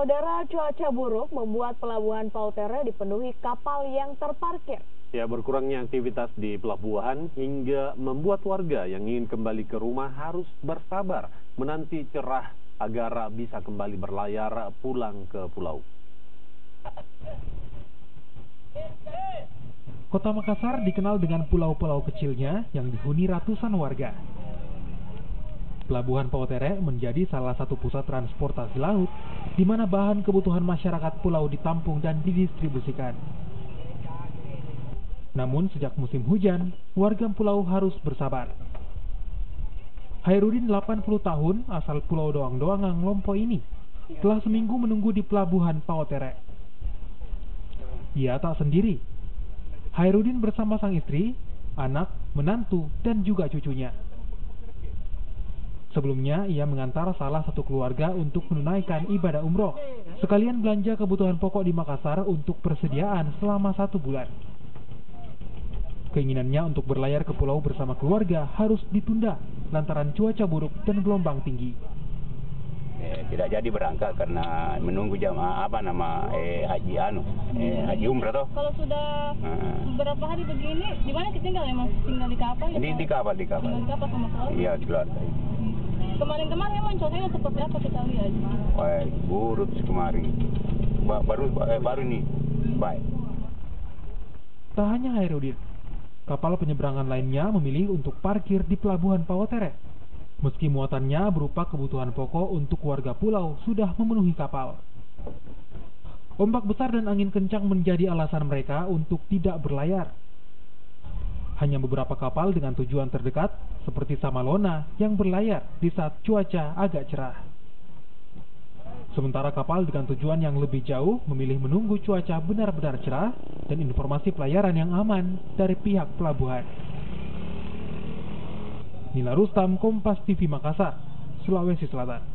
Saudara, cuaca buruk membuat pelabuhan Pautere dipenuhi kapal yang terparkir. Ya, berkurangnya aktivitas di pelabuhan hingga membuat warga yang ingin kembali ke rumah harus bersabar menanti cerah agar bisa kembali berlayar pulang ke pulau. Kota Makassar dikenal dengan pulau-pulau kecilnya yang dihuni ratusan warga. Pelabuhan Pautere menjadi salah satu pusat transportasi laut di mana bahan kebutuhan masyarakat pulau ditampung dan didistribusikan. Namun sejak musim hujan, warga pulau harus bersabar. Hairudin 80 tahun asal Pulau Doang-Doangang, Lompok ini telah seminggu menunggu di pelabuhan Pautere. Ia tak sendiri. Hairudin bersama sang istri, anak, menantu, dan juga cucunya. Sebelumnya, ia mengantar salah satu keluarga untuk menunaikan ibadah umroh, sekalian belanja kebutuhan pokok di Makassar untuk persediaan selama 1 bulan. Keinginannya untuk berlayar ke pulau bersama keluarga harus ditunda lantaran cuaca buruk dan gelombang tinggi. Tidak jadi berangkat karena menunggu jamaah haji umrah toh. Kalau sudah beberapa hari begini, di mana kita tinggal? Emang tinggal di kapal? Di kapal. Tinggal di kapal sama keluarga? Iya, keluarga. Kemarin emang cuacanya seperti apa kita lihat? Buruk kemarin. Baru nih, baik. Tak hanya Hairudin, kapal penyeberangan lainnya memilih untuk parkir di pelabuhan Pautere. Meski muatannya berupa kebutuhan pokok untuk warga pulau sudah memenuhi kapal. Ombak besar dan angin kencang menjadi alasan mereka untuk tidak berlayar. Hanya beberapa kapal dengan tujuan terdekat seperti Samalona yang berlayar di saat cuaca agak cerah. Sementara kapal dengan tujuan yang lebih jauh memilih menunggu cuaca benar-benar cerah dan informasi pelayaran yang aman dari pihak pelabuhan. Nila Rustam, Kompas TV Makassar, Sulawesi Selatan.